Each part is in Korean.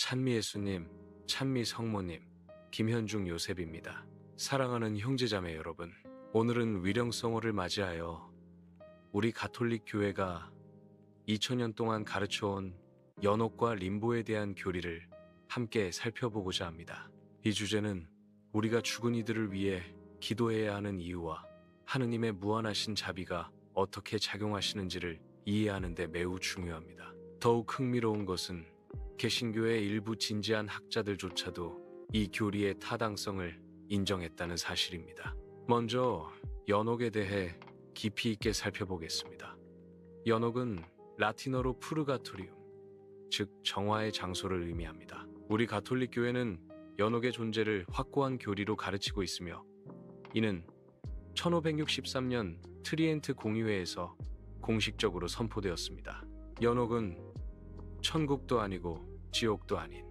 찬미 예수님, 찬미 성모님, 김현중 요셉입니다. 사랑하는 형제자매 여러분, 오늘은 위령성어를 맞이하여 우리 가톨릭 교회가 2000년 동안 가르쳐온 연옥과 림보에 대한 교리를 함께 살펴보고자 합니다. 이 주제는 우리가 죽은 이들을 위해 기도해야 하는 이유와 하느님의 무한하신 자비가 어떻게 작용하시는지를 이해하는 데 매우 중요합니다. 더욱 흥미로운 것은 개신교의 일부 진지한 학자들조차도 이 교리의 타당성을 인정했다는 사실입니다. 먼저 연옥에 대해 깊이 있게 살펴보겠습니다. 연옥은 라틴어로 푸르가토리움, 즉 정화의 장소를 의미합니다. 우리 가톨릭 교회는 연옥의 존재를 확고한 교리로 가르치고 있으며 이는 1563년 트리엔트 공의회에서 공식적으로 선포되었습니다. 연옥은 천국도 아니고 지옥도 아닌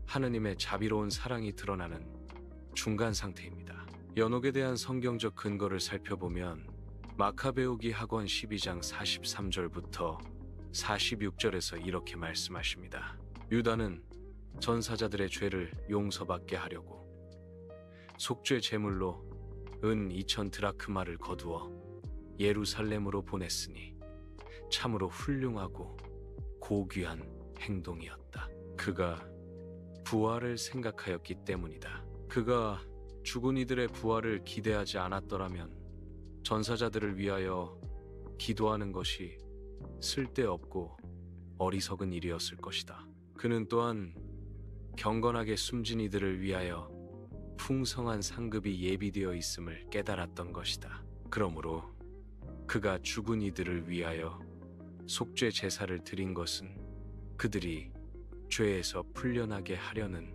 하느님의 자비로운 사랑이 드러나는 중간 상태입니다. 연옥에 대한 성경적 근거를 살펴보면 마카베오기 학원 12장 43절부터 46절에서 이렇게 말씀하십니다. 유다는 전사자들의 죄를 용서받게 하려고 속죄 제물로 은 2000 드라크마를 거두어 예루살렘으로 보냈으니 참으로 훌륭하고 고귀한 행동이었다. 그가 부활을 생각하였기 때문이다. 그가 죽은 이들의 부활을 기대하지 않았더라면 전사자들을 위하여 기도하는 것이 쓸데없고 어리석은 일이었을 것이다. 그는 또한 경건하게 숨진 이들을 위하여 풍성한 상급이 예비되어 있음을 깨달았던 것이다. 그러므로 그가 죽은 이들을 위하여 속죄 제사를 드린 것은 그들이 죄에서 풀려나게 하려는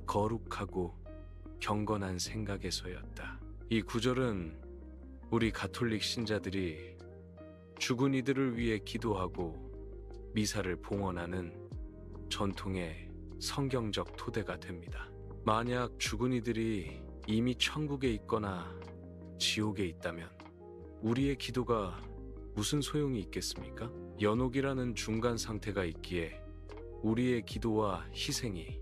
거룩하고 경건한 생각에서였다. 이 구절은 우리 가톨릭 신자들이 죽은 이들을 위해 기도하고 미사를 봉헌하는 전통의 성경적 토대가 됩니다. 만약 죽은 이들이 이미 천국에 있거나 지옥에 있다면 우리의 기도가 무슨 소용이 있겠습니까? 연옥이라는 중간 상태가 있기에 우리의 기도와 희생이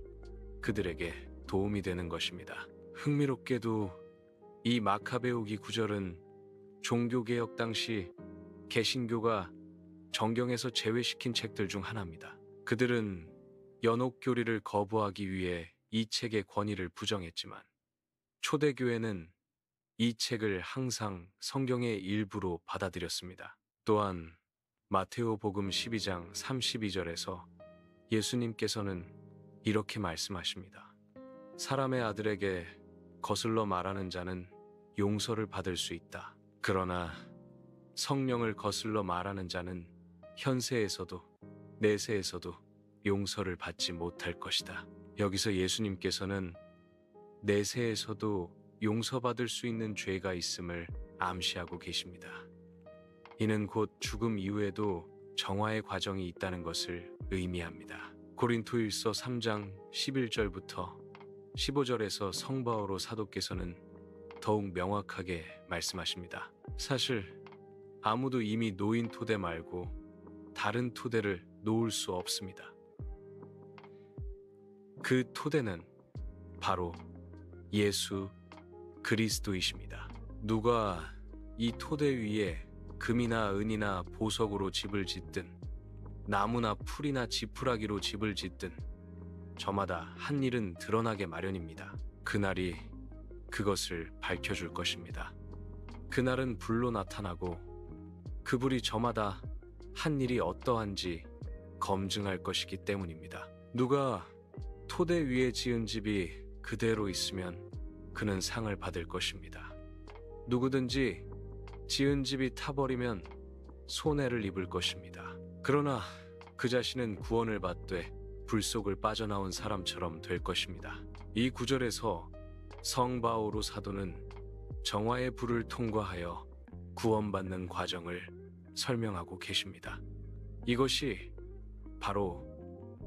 그들에게 도움이 되는 것입니다. 흥미롭게도 이 마카베오기 구절은 종교개혁 당시 개신교가 정경에서 제외시킨 책들 중 하나입니다. 그들은 연옥 교리를 거부하기 위해 이 책의 권위를 부정했지만 초대교회는 이 책을 항상 성경의 일부로 받아들였습니다. 또한 마테오복음 12장 32절에서 예수님께서는 이렇게 말씀하십니다. 사람의 아들에게 거슬러 말하는 자는 용서를 받을 수 있다. 그러나 성령을 거슬러 말하는 자는 현세에서도 내세에서도 용서를 받지 못할 것이다. 여기서 예수님께서는 내세에서도 용서받을 수 있는 죄가 있음을 암시하고 계십니다. 이는 곧 죽음 이후에도 정화의 과정이 있다는 것을 의미합니다. 고린토일서 3장 11절부터 15절에서 성바오로 사도께서는 더욱 명확하게 말씀하십니다. 사실 아무도 이미 놓인 토대 말고 다른 토대를 놓을 수 없습니다. 그 토대는 바로 예수 그리스도이십니다. 누가 이 토대 위에 금이나 은이나 보석으로 집을 짓든 나무나 풀이나 지푸라기로 집을 짓든 저마다 한 일은 드러나게 마련입니다. 그날이 그것을 밝혀줄 것입니다. 그날은 불로 나타나고 그 불이 저마다 한 일이 어떠한지 검증할 것이기 때문입니다. 누가 토대 위에 지은 집이 그대로 있으면 그는 상을 받을 것입니다. 누구든지 지은 집이 타버리면 손해를 입을 것입니다. 그러나 그 자신은 구원을 받되 불 속을 빠져나온 사람처럼 될 것입니다. 이 구절에서 성 바오로 사도는 정화의 불을 통과하여 구원받는 과정을 설명하고 계십니다. 이것이 바로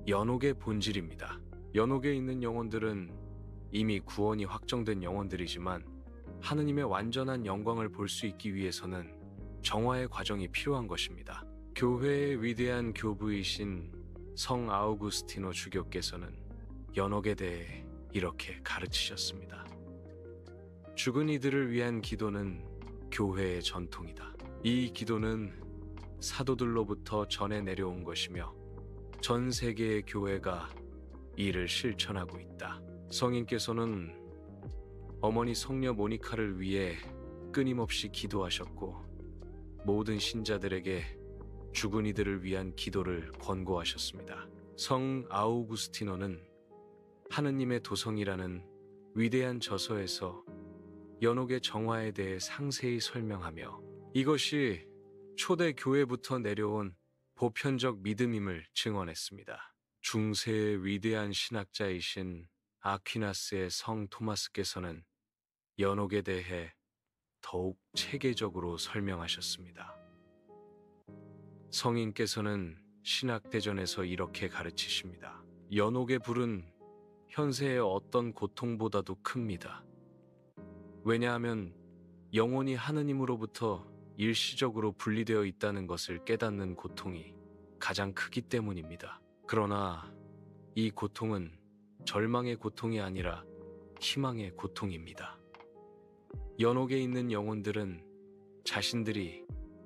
연옥의 본질입니다. 연옥에 있는 영혼들은 이미 구원이 확정된 영혼들이지만 하느님의 완전한 영광을 볼 수 있기 위해서는 정화의 과정이 필요한 것입니다. 교회의 위대한 교부이신 성 아우구스티노 주교께서는 연옥에 대해 이렇게 가르치셨습니다. 죽은 이들을 위한 기도는 교회의 전통이다. 이 기도는 사도들로부터 전해 내려온 것이며 전 세계의 교회가 이를 실천하고 있다. 성인께서는 어머니 성녀 모니카를 위해 끊임없이 기도하셨고 모든 신자들에게 죽은 이들을 위한 기도를 권고하셨습니다. 성 아우구스티노는 하느님의 도성이라는 위대한 저서에서 연옥의 정화에 대해 상세히 설명하며 이것이 초대 교회부터 내려온 보편적 믿음임을 증언했습니다. 중세의 위대한 신학자이신 아퀴나스의 성 토마스께서는 연옥에 대해 더욱 체계적으로 설명하셨습니다. 성인께서는 신학대전에서 이렇게 가르치십니다. 연옥의 불은 현세의 어떤 고통보다도 큽니다. 왜냐하면 영혼이 하느님으로부터 일시적으로 분리되어 있다는 것을 깨닫는 고통이 가장 크기 때문입니다. 그러나 이 고통은 절망의 고통이 아니라 희망의 고통입니다. 연옥에 있는 영혼들은 자신들이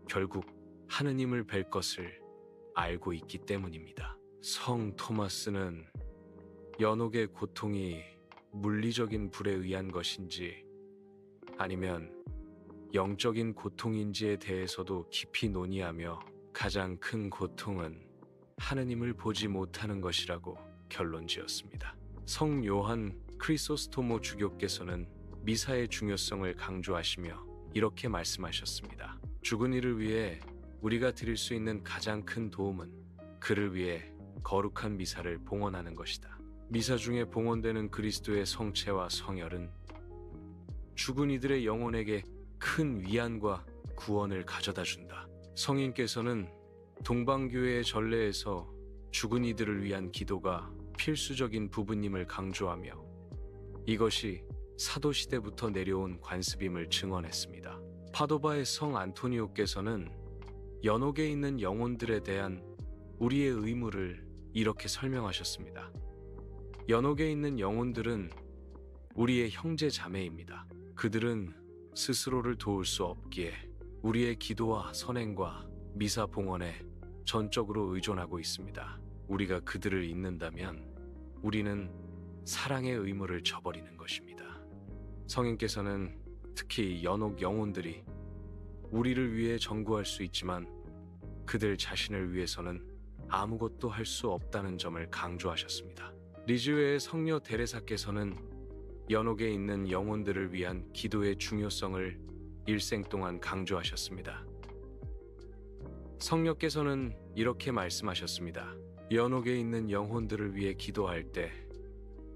결국 하느님을 뵐 것을 알고 있기 때문입니다. 성 토마스는 연옥의 고통이 물리적인 불에 의한 것인지 아니면 영적인 고통인지에 대해서도 깊이 논의하며 가장 큰 고통은 하느님을 보지 못하는 것이라고 결론지었습니다. 성 요한 크리소스토모 주교께서는 미사의 중요성을 강조하시며 이렇게 말씀하셨습니다. 죽은 이를 위해 우리가 드릴 수 있는 가장 큰 도움은 그를 위해 거룩한 미사를 봉헌하는 것이다. 미사 중에 봉헌되는 그리스도의 성체와 성혈은 죽은 이들의 영혼에게 큰 위안과 구원을 가져다 준다. 성인께서는 동방교회의 전례에서 죽은 이들을 위한 기도가 필수적인 부분임을 강조하며 이것이 사도시대부터 내려온 관습임을 증언했습니다. 파도바의 성 안토니오께서는 연옥에 있는 영혼들에 대한 우리의 의무를 이렇게 설명하셨습니다. 연옥에 있는 영혼들은 우리의 형제 자매입니다. 그들은 스스로를 도울 수 없기에 우리의 기도와 선행과 미사 봉헌에 전적으로 의존하고 있습니다. 우리가 그들을 잊는다면 우리는 사랑의 의무를 저버리는 것입니다. 성인께서는 특히 연옥 영혼들이 우리를 위해 전구할 수 있지만 그들 자신을 위해서는 아무것도 할 수 없다는 점을 강조하셨습니다. 리즈웨의 성녀 데레사께서는 연옥에 있는 영혼들을 위한 기도의 중요성을 일생 동안 강조하셨습니다. 성녀께서는 이렇게 말씀하셨습니다. 연옥에 있는 영혼들을 위해 기도할 때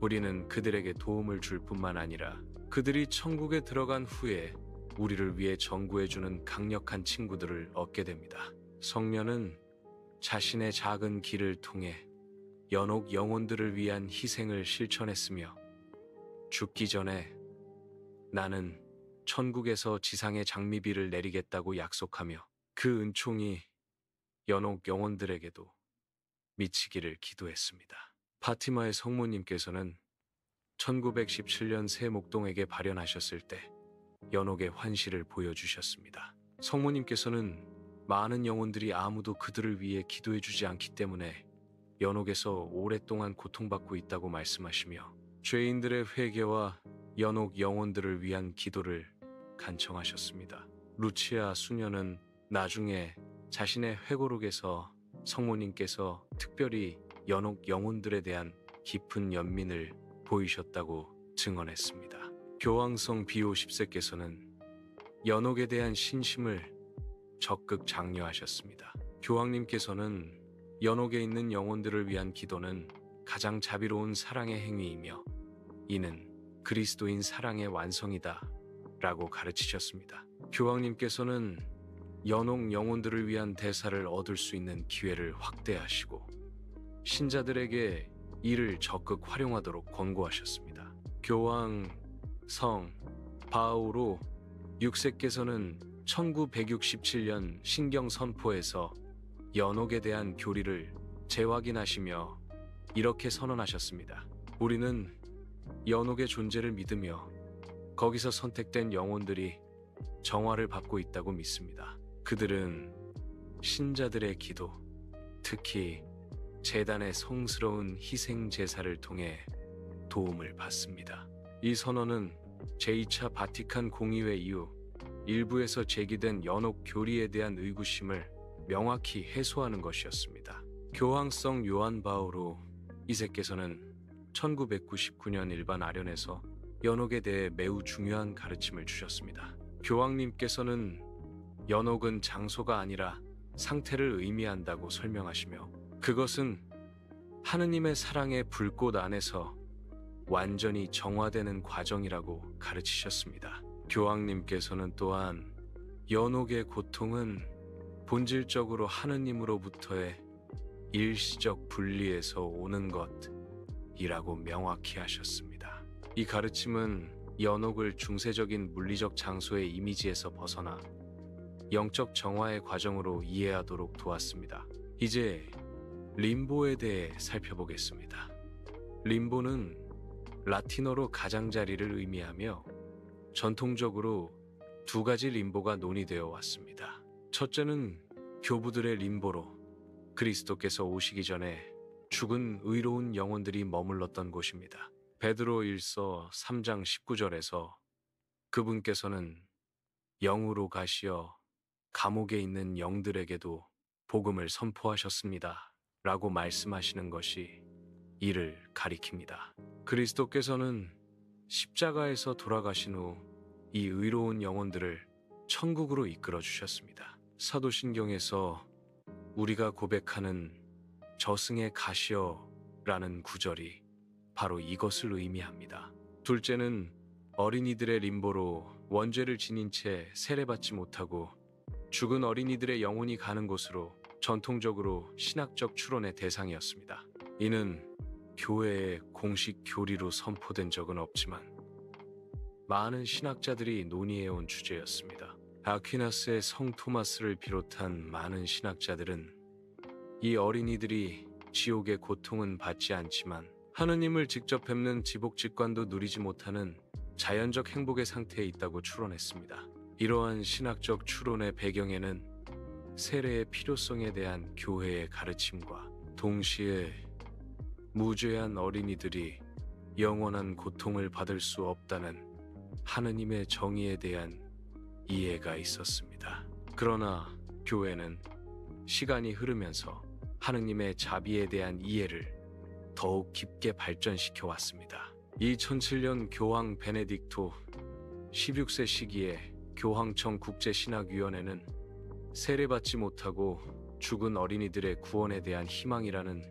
우리는 그들에게 도움을 줄 뿐만 아니라 그들이 천국에 들어간 후에 우리를 위해 전구해주는 강력한 친구들을 얻게 됩니다. 성녀는 자신의 작은 길을 통해 연옥 영혼들을 위한 희생을 실천했으며 죽기 전에 나는 천국에서 지상의 장미비를 내리겠다고 약속하며 그 은총이 연옥 영혼들에게도 미치기를 기도했습니다. 파티마의 성모님께서는 1917년 새 목동에게 발현하셨을 때 연옥의 환시를 보여주셨습니다. 성모님께서는 많은 영혼들이 아무도 그들을 위해 기도해주지 않기 때문에 연옥에서 오랫동안 고통받고 있다고 말씀하시며 죄인들의 회개와 연옥 영혼들을 위한 기도를 간청하셨습니다. 루치아 수녀는 나중에 자신의 회고록에서 성모님께서 특별히 연옥 영혼들에 대한 깊은 연민을 보이셨다고 증언했습니다. 교황성 비오 10세께서는 연옥에 대한 신심을 적극 장려하셨습니다. 교황님께서는 연옥에 있는 영혼들을 위한 기도는 가장 자비로운 사랑의 행위이며 이는 그리스도인 사랑의 완성이다 라고 가르치셨습니다. 교황님께서는 연옥 영혼들을 위한 대사를 얻을 수 있는 기회를 확대하시고 신자들에게 이를 적극 활용하도록 권고하셨습니다. 교황 성 바오로 6세께서는 1967년 신경 선포에서 연옥에 대한 교리를 재확인하시며 이렇게 선언하셨습니다. 우리는 연옥의 존재를 믿으며 거기서 선택된 영혼들이 정화를 받고 있다고 믿습니다. 그들은 신자들의 기도, 특히 제단의 성스러운 희생 제사를 통해 도움을 받습니다. 이 선언은 제2차 바티칸 공의회 이후 일부에서 제기된 연옥 교리에 대한 의구심을 명확히 해소하는 것이었습니다. 교황성 요한 바오로 2세께서는 1999년 일반 아련에서 연옥에 대해 매우 중요한 가르침을 주셨습니다. 교황님께서는 연옥은 장소가 아니라 상태를 의미한다고 설명하시며, 그것은 하느님의 사랑의 불꽃 안에서 완전히 정화되는 과정이라고 가르치셨습니다. 교황님께서는 또한 연옥의 고통은 본질적으로 하느님으로부터의 일시적 분리에서 오는 것이라고 명확히 하셨습니다. 이 가르침은 연옥을 중세적인 물리적 장소의 이미지에서 벗어나 영적 정화의 과정으로 이해하도록 도왔습니다. 이제 림보에 대해 살펴보겠습니다. 림보는 라틴어로 가장자리를 의미하며 전통적으로 두 가지 림보가 논의되어 왔습니다. 첫째는 교부들의 림보로 그리스도께서 오시기 전에 죽은 의로운 영혼들이 머물렀던 곳입니다. 베드로 1서 3장 19절에서 그분께서는 영으로 가시어 감옥에 있는 영들에게도 복음을 선포하셨습니다. 라고 말씀하시는 것이 이를 가리킵니다. 그리스도께서는 십자가에서 돌아가신 후 이 의로운 영혼들을 천국으로 이끌어 주셨습니다. 사도신경에서 우리가 고백하는 저승에 가시어라는 구절이 바로 이것을 의미합니다. 둘째는 어린이들의 림보로 원죄를 지닌 채 세례받지 못하고 죽은 어린이들의 영혼이 가는 곳으로 전통적으로 신학적 추론의 대상이었습니다. 이는 교회의 공식 교리로 선포된 적은 없지만 많은 신학자들이 논의해온 주제였습니다. 아퀴나스의 성 토마스를 비롯한 많은 신학자들은 이 어린이들이 지옥의 고통은 받지 않지만 하느님을 직접 뵙는 지복직관도 누리지 못하는 자연적 행복의 상태에 있다고 추론했습니다. 이러한 신학적 추론의 배경에는 세례의 필요성에 대한 교회의 가르침과 동시에 무죄한 어린이들이 영원한 고통을 받을 수 없다는 하느님의 정의에 대한 이해가 있었습니다. 그러나 교회는 시간이 흐르면서 하느님의 자비에 대한 이해를 더욱 깊게 발전시켜 왔습니다. 2007년 교황 베네딕토 16세 시기에 교황청 국제신학위원회는 세례받지 못하고 죽은 어린이들의 구원에 대한 희망이라는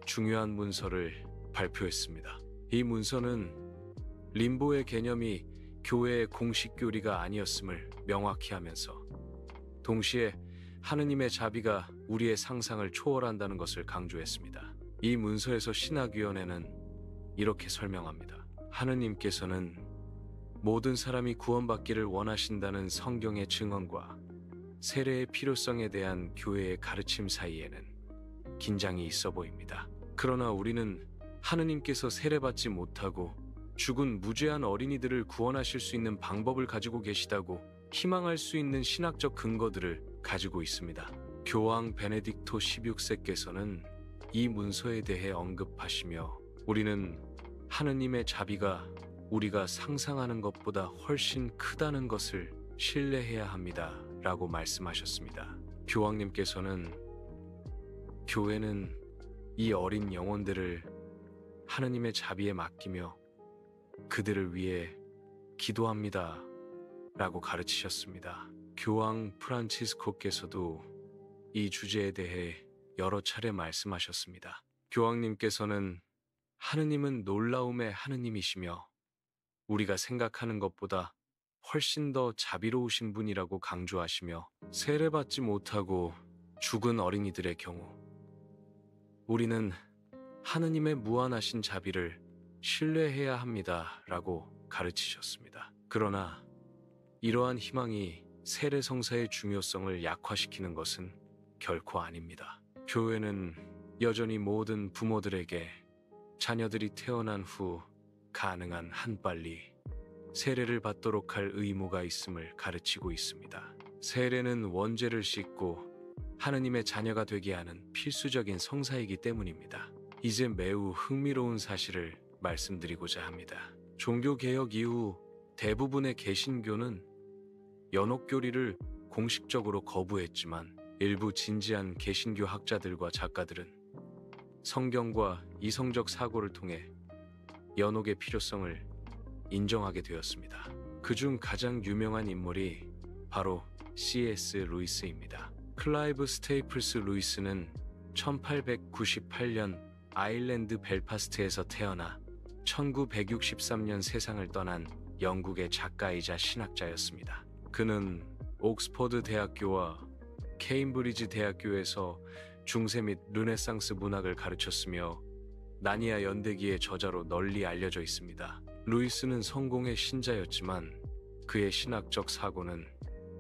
중요한 문서를 발표했습니다. 이 문서는 림보의 개념이 교회의 공식 교리가 아니었음을 명확히 하면서 동시에 하느님의 자비가 우리의 상상을 초월한다는 것을 강조했습니다. 이 문서에서 신학위원회는 이렇게 설명합니다. 하느님께서는 모든 사람이 구원받기를 원하신다는 성경의 증언과 세례의 필요성에 대한 교회의 가르침 사이에는 긴장이 있어 보입니다. 그러나 우리는 하느님께서 세례받지 못하고 죽은 무죄한 어린이들을 구원하실 수 있는 방법을 가지고 계시다고 희망할 수 있는 신학적 근거들을 가지고 있습니다. 교황 베네딕토 16세께서는 이 문서에 대해 언급하시며 우리는 하느님의 자비가 우리가 상상하는 것보다 훨씬 크다는 것을 신뢰해야 합니다. 라고 말씀하셨습니다. 교황님께서는 교회는 이 어린 영혼들을 하느님의 자비에 맡기며 그들을 위해 기도합니다. 라고 가르치셨습니다. 교황 프란치스코께서도 이 주제에 대해 여러 차례 말씀하셨습니다. 교황님께서는 하느님은 놀라움의 하느님이시며 우리가 생각하는 것보다 훨씬 더 자비로우신 분이라고 강조하시며 세례받지 못하고 죽은 어린이들의 경우 우리는 하느님의 무한하신 자비를 신뢰해야 합니다. 라고 가르치셨습니다. 그러나 이러한 희망이 세례 성사의 중요성을 약화시키는 것은 결코 아닙니다. 교회는 여전히 모든 부모들에게 자녀들이 태어난 후 가능한 한빨리 세례를 받도록 할 의무가 있음을 가르치고 있습니다. 세례는 원죄를 씻고 하느님의 자녀가 되게 하는 필수적인 성사이기 때문입니다. 이제 매우 흥미로운 사실을 말씀드리고자 합니다. 종교개혁 이후 대부분의 개신교는 연옥교리를 공식적으로 거부했지만 일부 진지한 개신교 학자들과 작가들은 성경과 이성적 사고를 통해 연옥의 필요성을 인정하게 되었습니다. 그중 가장 유명한 인물이 바로 C.S. 루이스입니다. 클라이브 스테이플스 루이스는 1898년 아일랜드 벨파스트에서 태어나 1963년 세상을 떠난 영국의 작가이자 신학자였습니다. 그는 옥스퍼드 대학교와 케임브리지 대학교에서 중세 및 르네상스 문학을 가르쳤으며 나니아 연대기의 저자로 널리 알려져 있습니다. 루이스는 성공의 신자였지만 그의 신학적 사고는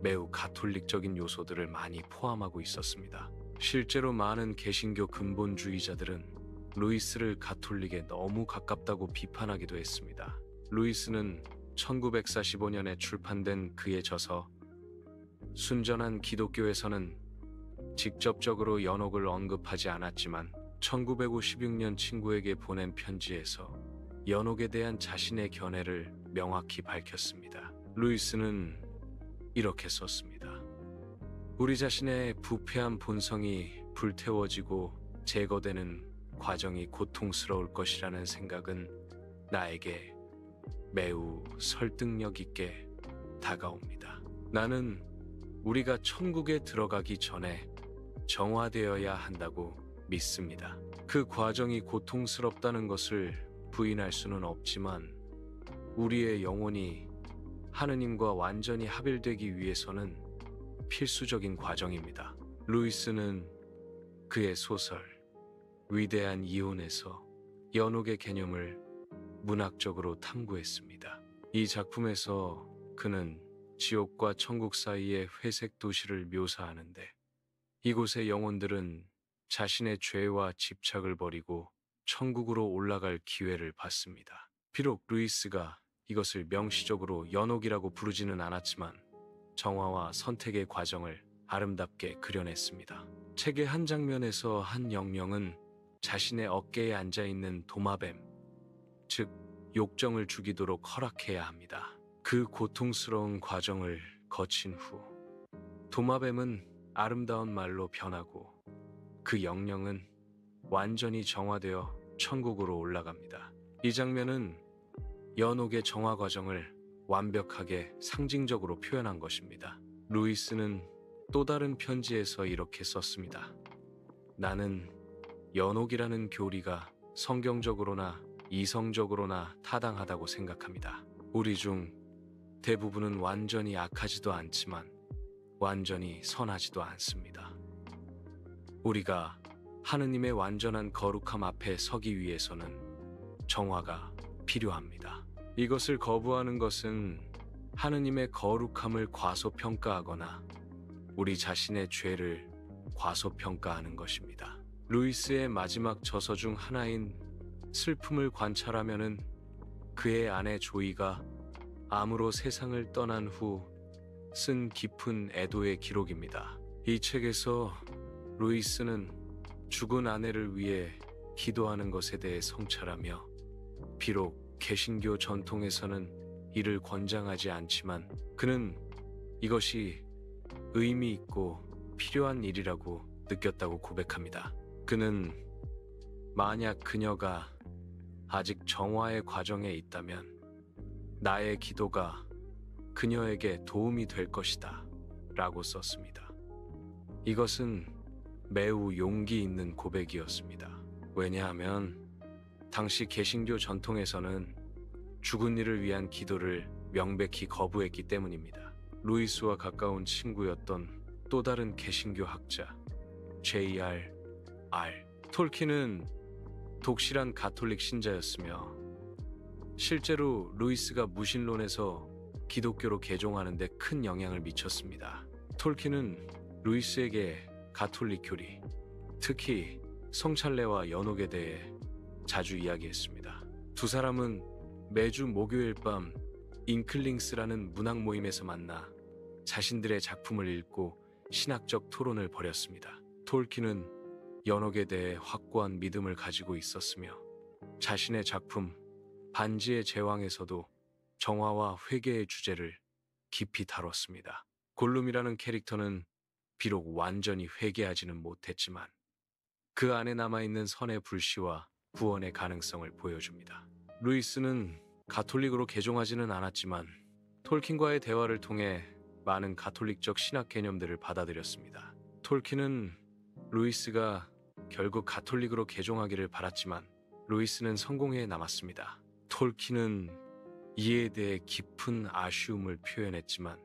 매우 가톨릭적인 요소들을 많이 포함하고 있었습니다. 실제로 많은 개신교 근본주의자들은 루이스를 가톨릭에 너무 가깝다고 비판하기도 했습니다. 루이스는 1945년에 출판된 그의 저서 순전한 기독교에서는 직접적으로 연옥을 언급하지 않았지만 1956년 친구에게 보낸 편지에서 연옥에 대한 자신의 견해를 명확히 밝혔습니다. 루이스는 이렇게 썼습니다. 우리 자신의 부패한 본성이 불태워지고 제거되는 과정이 고통스러울 것이라는 생각은 나에게 매우 설득력 있게 다가옵니다. 나는 우리가 천국에 들어가기 전에 정화되어야 한다고 믿습니다. 그 과정이 고통스럽다는 것을 부인할 수는 없지만 우리의 영혼이 하느님과 완전히 합일되기 위해서는 필수적인 과정입니다. 루이스는 그의 소설 위대한 이혼에서 연옥의 개념을 문학적으로 탐구했습니다. 이 작품에서 그는 지옥과 천국 사이의 회색 도시를 묘사하는데 이곳의 영혼들은 자신의 죄와 집착을 버리고 천국으로 올라갈 기회를 받습니다. 비록 루이스가 이것을 명시적으로 연옥이라고 부르지는 않았지만 정화와 선택의 과정을 아름답게 그려냈습니다. 책의 한 장면에서 한 영령은 자신의 어깨에 앉아있는 도마뱀, 즉 욕정을 죽이도록 허락해야 합니다. 그 고통스러운 과정을 거친 후 도마뱀은 아름다운 말로 변하고 그 영령은 완전히 정화되어 천국으로 올라갑니다. 이 장면은 연옥의 정화 과정을 완벽하게 상징적으로 표현한 것입니다. 루이스는 또 다른 편지에서 이렇게 썼습니다. 나는 연옥이라는 교리가 성경적으로나 이성적으로나 타당하다고 생각합니다. 우리 중 대부분은 완전히 악하지도 않지만 완전히 선하지도 않습니다. 우리가 하느님의 완전한 거룩함 앞에 서기 위해서는 정화가 필요합니다. 이것을 거부하는 것은 하느님의 거룩함을 과소평가하거나 우리 자신의 죄를 과소평가하는 것입니다. 루이스의 마지막 저서 중 하나인 슬픔을 관찰하면은 그의 아내 조이가 암으로 세상을 떠난 후 쓴 깊은 애도의 기록입니다. 이 책에서 루이스는 죽은 아내를 위해 기도하는 것에 대해 성찰하며 비록 개신교 전통에서는 이를 권장하지 않지만 그는 이것이 의미 있고 필요한 일이라고 느꼈다고 고백합니다. 그는 만약 그녀가 아직 정화의 과정에 있다면 나의 기도가 그녀에게 도움이 될 것이다 라고 썼습니다. 이것은 매우 용기 있는 고백이었습니다. 왜냐하면 당시 개신교 전통에서는 죽은 이를 위한 기도를 명백히 거부했기 때문입니다. 루이스와 가까운 친구였던 또 다른 개신교 학자 J.R.R. 톨킨은 독실한 가톨릭 신자였으며 실제로 루이스가 무신론에서 기독교로 개종하는 데 큰 영향을 미쳤습니다. 톨킨은 루이스에게 가톨릭 교리, 특히 성찬례와 연옥에 대해 자주 이야기했습니다. 두 사람은 매주 목요일 밤 잉클링스라는 문학 모임에서 만나 자신들의 작품을 읽고 신학적 토론을 벌였습니다. 톨킨은 연옥에 대해 확고한 믿음을 가지고 있었으며 자신의 작품 반지의 제왕에서도 정화와 회개의 주제를 깊이 다뤘습니다. 골룸이라는 캐릭터는 비록 완전히 회개하지는 못했지만 그 안에 남아있는 선의 불씨와 구원의 가능성을 보여줍니다. 루이스는 가톨릭으로 개종하지는 않았지만 톨킨과의 대화를 통해 많은 가톨릭적 신학 개념들을 받아들였습니다. 톨킨은 루이스가 결국 가톨릭으로 개종하기를 바랐지만 루이스는 성공해 남았습니다. 톨킨은 이에 대해 깊은 아쉬움을 표현했지만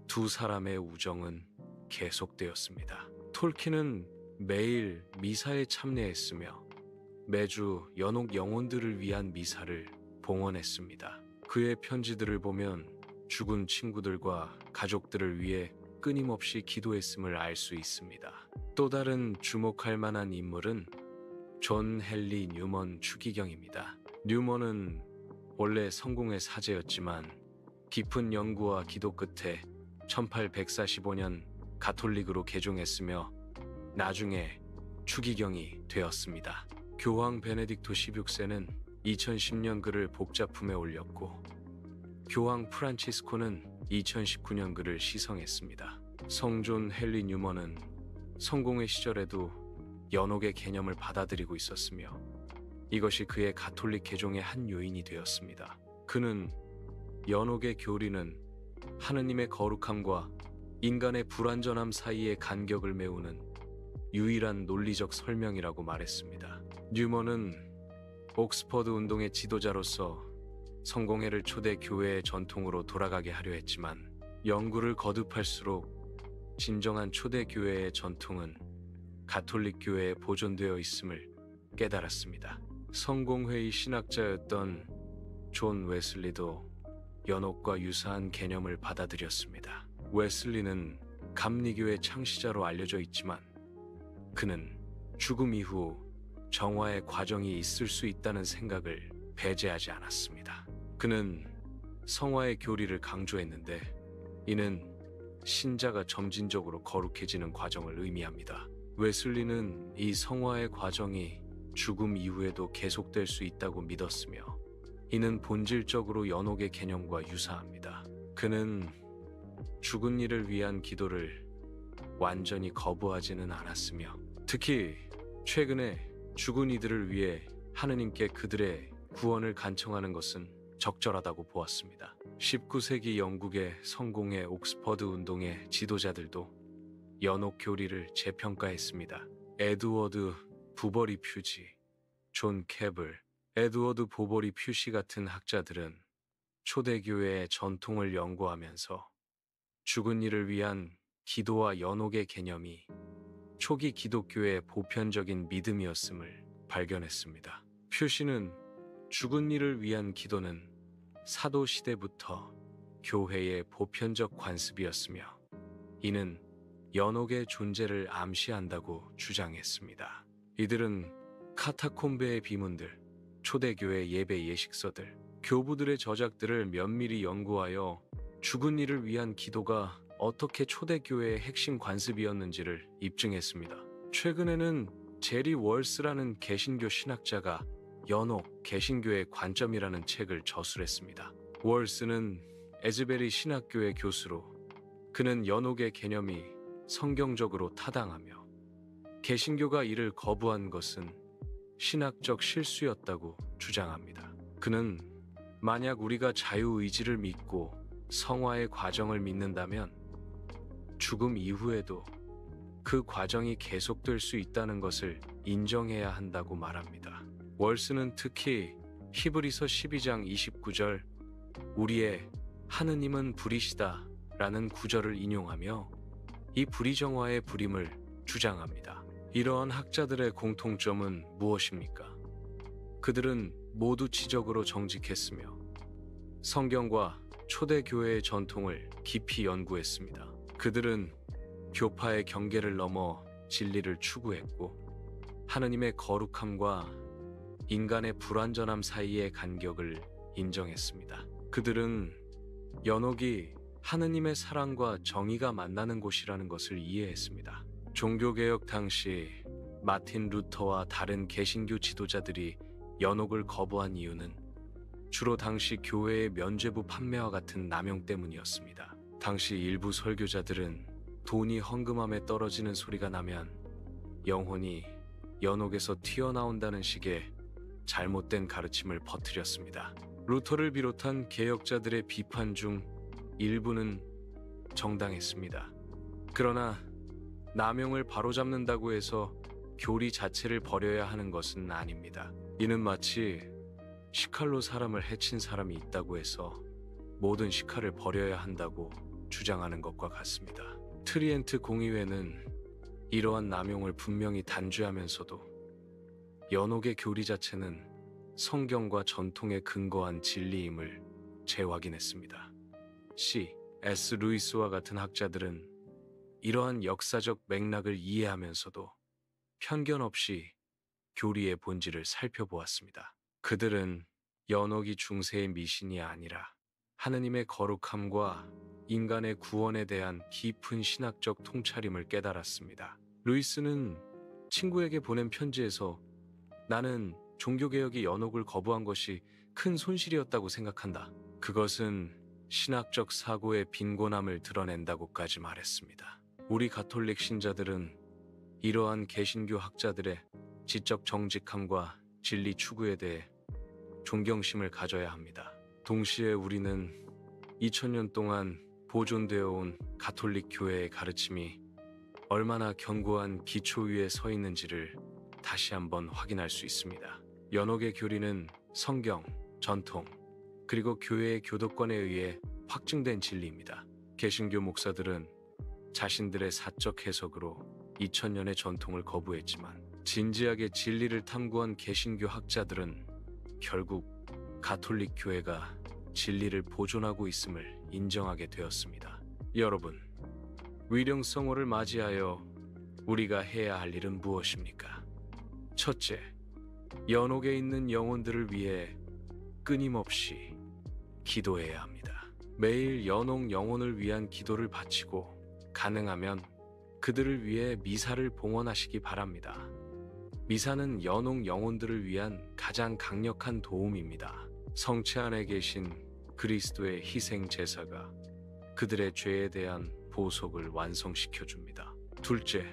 두 사람의 우정은 계속되었습니다. 톨킨은 매일 미사에 참여했으며 매주 연옥 영혼들을 위한 미사를 봉헌했습니다. 그의 편지들을 보면 죽은 친구들과 가족들을 위해 끊임없이 기도했음을 알 수 있습니다. 또 다른 주목할 만한 인물은 존 헨리 뉴먼 추기경입니다. 뉴먼은 원래 성공의 사제였지만 깊은 연구와 기도 끝에 1845년 가톨릭으로 개종했으며 나중에 추기경이 되었습니다. 교황 베네딕토 16세는 2010년 글을 복자품에 올렸고 교황 프란치스코는 2019년 글을 시성했습니다. 성존 헨리 뉴먼은 성공의 시절에도 연옥의 개념을 받아들이고 있었으며 이것이 그의 가톨릭 개종의 한 요인이 되었습니다. 그는 연옥의 교리는 하느님의 거룩함과 인간의 불완전함 사이의 간격을 메우는 유일한 논리적 설명이라고 말했습니다. 뉴먼은 옥스퍼드 운동의 지도자로서 성공회를 초대 교회의 전통으로 돌아가게 하려 했지만 연구를 거듭할수록 진정한 초대 교회의 전통은 가톨릭 교회에 보존되어 있음을 깨달았습니다. 성공회의 신학자였던 존 웨슬리도 연옥과 유사한 개념을 받아들였습니다. 웨슬리는 감리교의 창시자로 알려져 있지만 그는 죽음 이후 정화의 과정이 있을 수 있다는 생각을 배제하지 않았습니다. 그는 성화의 교리를 강조했는데 이는 신자가 점진적으로 거룩해지는 과정을 의미합니다. 웨슬리는 이 성화의 과정이 죽음 이후에도 계속될 수 있다고 믿었으며 이는 본질적으로 연옥의 개념과 유사합니다. 그는 죽은 이를 위한 기도를 완전히 거부하지는 않았으며 특히 최근에 죽은 이들을 위해 하느님께 그들의 구원을 간청하는 것은 적절하다고 보았습니다. 19세기 영국의 성공의 옥스퍼드 운동의 지도자들도 연옥 교리를 재평가했습니다. 에드워드 부버리 퓨지, 존 캐블, 에드워드 보버리 퓨시 같은 학자들은 초대교회의 전통을 연구하면서 죽은 이를 위한 기도와 연옥의 개념이 초기 기독교의 보편적인 믿음이었음을 발견했습니다. 퓨시는 죽은 이를 위한 기도는 사도 시대부터 교회의 보편적 관습이었으며 이는 연옥의 존재를 암시한다고 주장했습니다. 이들은 카타콤베의 비문들, 초대교회 예배 예식서들, 교부들의 저작들을 면밀히 연구하여 죽은 이를 위한 기도가 어떻게 초대교회의 핵심 관습이었는지를 입증했습니다. 최근에는 제리 월스라는 개신교 신학자가 연옥, 개신교의 관점이라는 책을 저술했습니다. 월스는 에즈베리 신학교의 교수로 그는 연옥의 개념이 성경적으로 타당하며 개신교가 이를 거부한 것은 신학적 실수였다고 주장합니다. 그는 만약 우리가 자유의지를 믿고 성화의 과정을 믿는다면 죽음 이후에도 그 과정이 계속될 수 있다는 것을 인정해야 한다고 말합니다. 월스는 특히 히브리서 12장 29절 우리의 하느님은 불이시다 라는 구절을 인용하며 이 불의정화의 불임을 주장합니다. 이러한 학자들의 공통점은 무엇입니까? 그들은 모두 지적으로 정직했으며 성경과 초대교회의 전통을 깊이 연구했습니다. 그들은 교파의 경계를 넘어 진리를 추구했고 하느님의 거룩함과 인간의 불완전함 사이의 간격을 인정했습니다. 그들은 연옥이 하느님의 사랑과 정의가 만나는 곳이라는 것을 이해했습니다. 종교개혁 당시 마틴 루터와 다른 개신교 지도자들이 연옥을 거부한 이유는 주로 당시 교회의 면죄부 판매와 같은 남용 때문이었습니다. 당시 일부 설교자들은 돈이 헌금함에 떨어지는 소리가 나면 영혼이 연옥에서 튀어나온다는 식의 잘못된 가르침을 퍼뜨렸습니다. 루터를 비롯한 개혁자들의 비판 중 일부는 정당했습니다. 그러나 남용을 바로잡는다고 해서 교리 자체를 버려야 하는 것은 아닙니다. 이는 마치 시칼로 사람을 해친 사람이 있다고 해서 모든 시칼을 버려야 한다고 주장하는 것과 같습니다. 트리엔트 공의회는 이러한 남용을 분명히 단죄하면서도 연옥의 교리 자체는 성경과 전통에 근거한 진리임을 재확인했습니다. C.S. 루이스와 같은 학자들은 이러한 역사적 맥락을 이해하면서도 편견 없이 교리의 본질을 살펴보았습니다. 그들은 연옥이 중세의 미신이 아니라 하느님의 거룩함과 인간의 구원에 대한 깊은 신학적 통찰임을 깨달았습니다. 루이스는 친구에게 보낸 편지에서 나는 종교개혁이 연옥을 거부한 것이 큰 손실이었다고 생각한다. 그것은 신학적 사고의 빈곤함을 드러낸다고까지 말했습니다. 우리 가톨릭 신자들은 이러한 개신교 학자들의 지적 정직함과 진리 추구에 대해 존경심을 가져야 합니다. 동시에 우리는 2000년 동안 보존되어 온 가톨릭 교회의 가르침이 얼마나 견고한 기초 위에 서 있는지를 다시 한번 확인할 수 있습니다. 연옥의 교리는 성경, 전통, 그리고 교회의 교도권에 의해 확증된 진리입니다. 개신교 목사들은 자신들의 사적 해석으로 2000년의 전통을 거부했지만 진지하게 진리를 탐구한 개신교 학자들은 결국 가톨릭 교회가 진리를 보존하고 있음을 인정하게 되었습니다. 여러분, 위령성호를 맞이하여 우리가 해야 할 일은 무엇입니까? 첫째, 연옥에 있는 영혼들을 위해 끊임없이 기도해야 합니다. 매일 연옥 영혼을 위한 기도를 바치고 가능하면 그들을 위해 미사를 봉헌하시기 바랍니다. 미사는 연옥 영혼들을 위한 가장 강력한 도움입니다. 성체 안에 계신 그리스도의 희생 제사가 그들의 죄에 대한 보속을 완성시켜 줍니다. 둘째,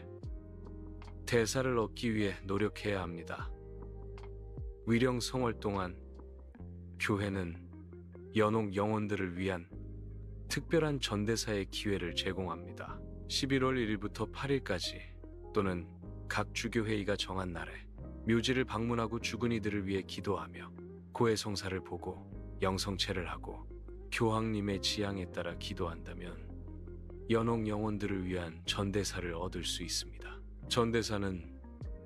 대사를 얻기 위해 노력해야 합니다. 위령성월 동안 교회는 연옥 영혼들을 위한 특별한 전대사의 기회를 제공합니다. 11월 1일부터 8일까지 또는 각 주교회의가 정한 날에 묘지를 방문하고 죽은 이들을 위해 기도하며 고해성사를 보고 영성체를 하고 교황님의 지향에 따라 기도한다면 연옥 영혼들을 위한 전대사를 얻을 수 있습니다. 전대사는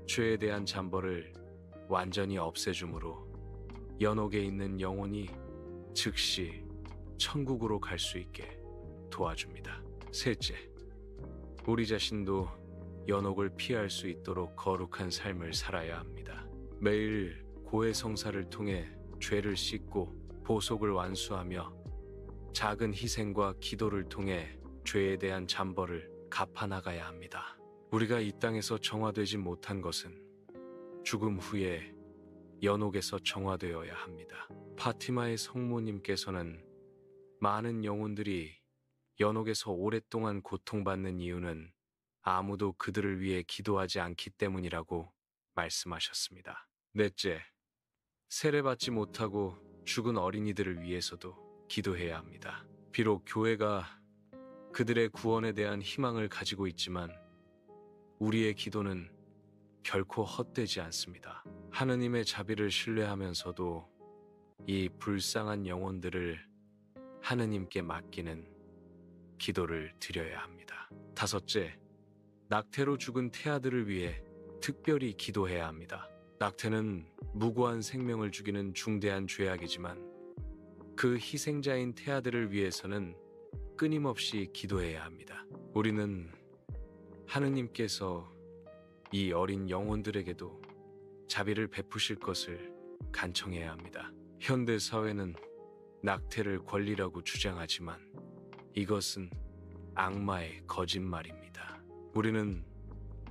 죄에 대한 잠벌을 완전히 없애주므로 연옥에 있는 영혼이 즉시 천국으로 갈 수 있게 도와줍니다. 셋째, 우리 자신도 연옥을 피할 수 있도록 거룩한 삶을 살아야 합니다. 매일 고해성사를 통해 죄를 씻고 보속을 완수하며 작은 희생과 기도를 통해 죄에 대한 잠벌을 갚아나가야 합니다. 우리가 이 땅에서 정화되지 못한 것은 죽음 후에 연옥에서 정화되어야 합니다. 파티마의 성모님께서는 많은 영혼들이 연옥에서 오랫동안 고통받는 이유는 아무도 그들을 위해 기도하지 않기 때문이라고 말씀하셨습니다. 넷째, 세례받지 못하고 죽은 어린이들을 위해서도 기도해야 합니다. 비록 교회가 그들의 구원에 대한 희망을 가지고 있지만 우리의 기도는 결코 헛되지 않습니다. 하느님의 자비를 신뢰하면서도 이 불쌍한 영혼들을 하느님께 맡기는 기도를 드려야 합니다. 다섯째, 낙태로 죽은 태아들을 위해 특별히 기도해야 합니다. 낙태는 무고한 생명을 죽이는 중대한 죄악이지만 그 희생자인 태아들을 위해서는 끊임없이 기도해야 합니다. 우리는 하느님께서 이 어린 영혼들에게도 자비를 베푸실 것을 간청해야 합니다. 현대 사회는 낙태를 권리라고 주장하지만 이것은 악마의 거짓말입니다. 우리는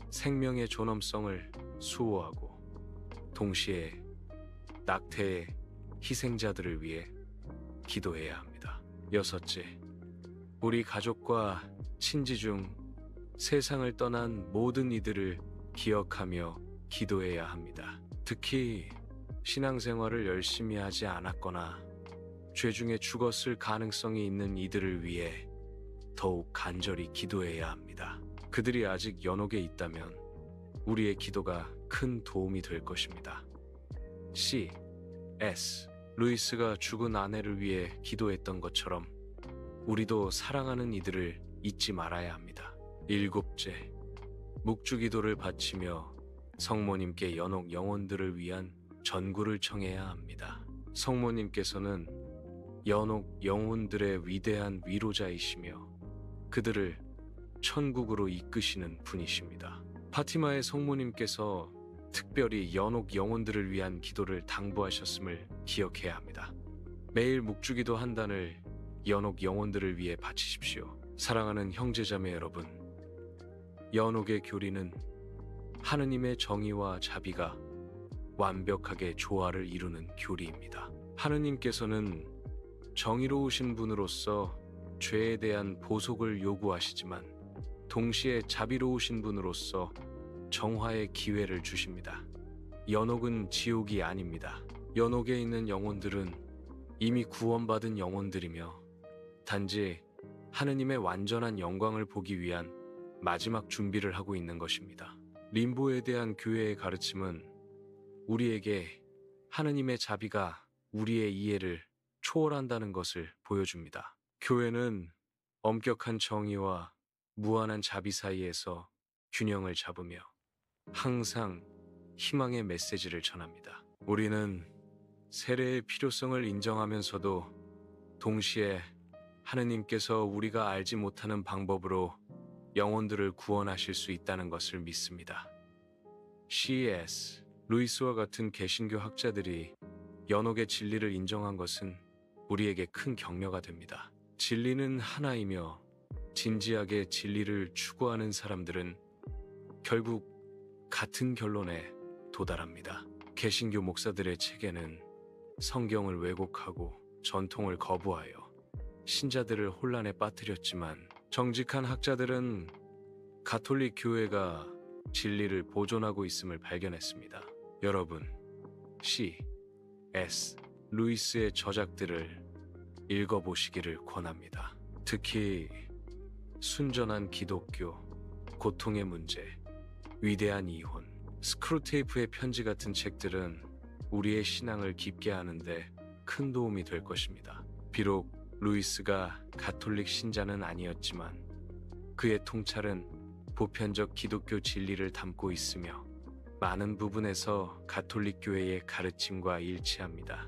생명의 존엄성을 수호하고 동시에 낙태의 희생자들을 위해 기도해야 합니다. 여섯째, 우리 가족과 친지 중 세상을 떠난 모든 이들을 기억하며 기도해야 합니다. 특히 신앙생활을 열심히 하지 않았거나 죄 중에 죽었을 가능성이 있는 이들을 위해 더욱 간절히 기도해야 합니다. 그들이 아직 연옥에 있다면 우리의 기도가 큰 도움이 될 것입니다. C.S. 루이스가 죽은 아내를 위해 기도했던 것처럼 우리도 사랑하는 이들을 잊지 말아야 합니다. 일곱째, 묵주기도를 바치며 성모님께 연옥 영혼들을 위한 전구를 청해야 합니다. 성모님께서는 연옥 영혼들의 위대한 위로자이시며 그들을 천국으로 이끄시는 분이십니다. 파티마의 성모님께서 특별히 연옥 영혼들을 위한 기도를 당부하셨음을 기억해야 합니다. 매일 묵주기도 한 단을 연옥 영혼들을 위해 바치십시오. 사랑하는 형제자매 여러분, 연옥의 교리는 하느님의 정의와 자비가 완벽하게 조화를 이루는 교리입니다. 하느님께서는 정의로우신 분으로서 죄에 대한 보속을 요구하시지만 동시에 자비로우신 분으로서 정화의 기회를 주십니다. 연옥은 지옥이 아닙니다. 연옥에 있는 영혼들은 이미 구원받은 영혼들이며 단지 하느님의 완전한 영광을 보기 위한 마지막 준비를 하고 있는 것입니다. 림보에 대한 교회의 가르침은 우리에게 하느님의 자비가 우리의 이해를 초월한다는 것을 보여줍니다. 교회는 엄격한 정의와 무한한 자비 사이에서 균형을 잡으며 항상 희망의 메시지를 전합니다. 우리는 세례의 필요성을 인정하면서도 동시에 하느님께서 우리가 알지 못하는 방법으로 영혼들을 구원하실 수 있다는 것을 믿습니다. C.S. 루이스와 같은 개신교 학자들이 연옥의 진리를 인정한 것은 우리에게 큰 격려가 됩니다. 진리는 하나이며 진지하게 진리를 추구하는 사람들은 결국 같은 결론에 도달합니다. 개신교 목사들의 책에는 성경을 왜곡하고 전통을 거부하여 신자들을 혼란에 빠뜨렸지만 정직한 학자들은 가톨릭 교회가 진리를 보존하고 있음을 발견했습니다. 여러분, C.S. 루이스의 저작들을 읽어보시기를 권합니다. 특히 순전한 기독교, 고통의 문제, 위대한 이혼, 스크루테이프의 편지 같은 책들은 우리의 신앙을 깊게 하는데 큰 도움이 될 것입니다. 비록 루이스가 가톨릭 신자는 아니었지만 그의 통찰은 보편적 기독교 진리를 담고 있으며 많은 부분에서 가톨릭 교회의 가르침과 일치합니다.